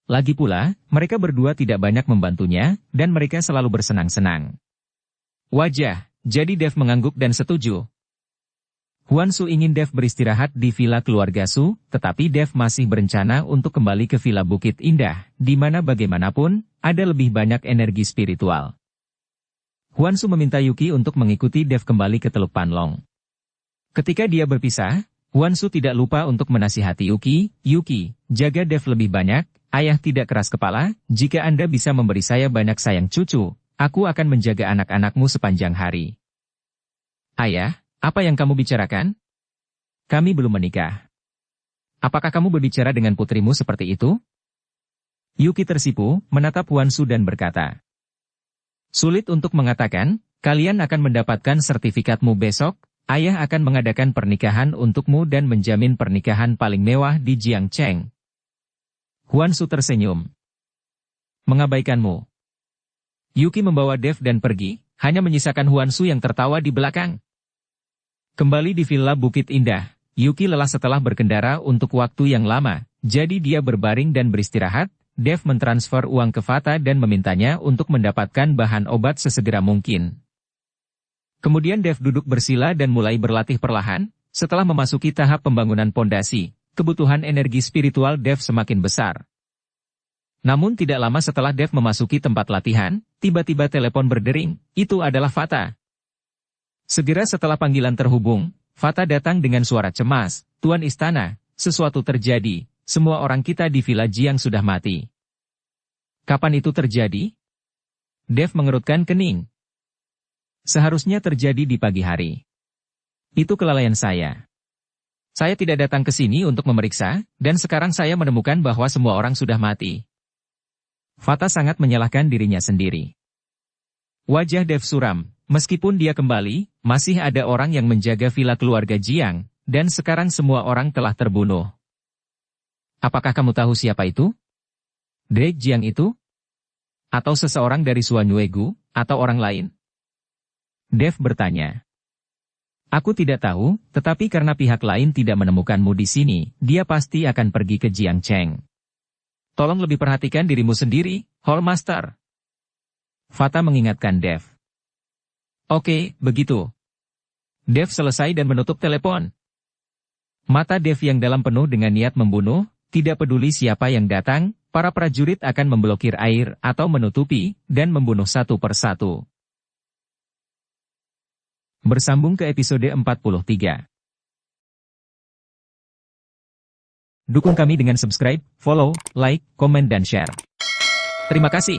Lagi pula, mereka berdua tidak banyak membantunya, dan mereka selalu bersenang-senang. Wajah, jadi Dev mengangguk dan setuju. Hwan Su ingin Dev beristirahat di villa keluarga Su, tetapi Dev masih berencana untuk kembali ke Villa Bukit Indah, di mana bagaimanapun, ada lebih banyak energi spiritual. Hwan Su meminta Yuki untuk mengikuti Dev kembali ke Teluk Panlong. Ketika dia berpisah, Hwan Su tidak lupa untuk menasihati Yuki, "Yuki, jaga Dev lebih banyak, ayah tidak keras kepala, jika Anda bisa memberi saya banyak sayang cucu, aku akan menjaga anak-anakmu sepanjang hari." "Ayah, apa yang kamu bicarakan? Kami belum menikah. Apakah kamu berbicara dengan putrimu seperti itu?" Yuki tersipu, menatap Hwan Su dan berkata, "Sulit untuk mengatakan, kalian akan mendapatkan sertifikatmu besok, ayah akan mengadakan pernikahan untukmu dan menjamin pernikahan paling mewah di Jiangcheng." Hwan Su tersenyum. "Mengabaikanmu." Yuki membawa Dev dan pergi, hanya menyisakan Huansu yang tertawa di belakang. Kembali di Villa Bukit Indah, Yuki lelah setelah berkendara untuk waktu yang lama, jadi dia berbaring dan beristirahat. Dev mentransfer uang ke Fata dan memintanya untuk mendapatkan bahan obat sesegera mungkin. Kemudian Dev duduk bersila dan mulai berlatih perlahan. Setelah memasuki tahap pembangunan pondasi, kebutuhan energi spiritual Dev semakin besar. Namun tidak lama setelah Dev memasuki tempat latihan, tiba-tiba telepon berdering. Itu adalah Fata. Segera setelah panggilan terhubung, Fata datang dengan suara cemas. Tuan Istana, sesuatu terjadi. Semua orang kita di Villa Jiang sudah mati. Kapan itu terjadi? Dev mengerutkan kening. Seharusnya terjadi di pagi hari. Itu kelalaian saya. Saya tidak datang ke sini untuk memeriksa, dan sekarang saya menemukan bahwa semua orang sudah mati. Fata sangat menyalahkan dirinya sendiri. Wajah Dev suram. Meskipun dia kembali, masih ada orang yang menjaga villa keluarga Jiang, dan sekarang semua orang telah terbunuh. Apakah kamu tahu siapa itu? Drake Jiang itu? Atau seseorang dari Suanyuegu, atau orang lain? Dev bertanya. Aku tidak tahu, tetapi karena pihak lain tidak menemukanmu di sini, dia pasti akan pergi ke Jiangcheng. Tolong lebih perhatikan dirimu sendiri, Hallmaster. Fata mengingatkan Dev. Oke, begitu. Dev selesai dan menutup telepon. Mata Dev yang dalam penuh dengan niat membunuh. Tidak peduli siapa yang datang, para prajurit akan memblokir air atau menutupi, dan membunuh satu persatu. Bersambung ke episode 43. Dukung kami dengan subscribe, follow, like, komen dan share. Terima kasih.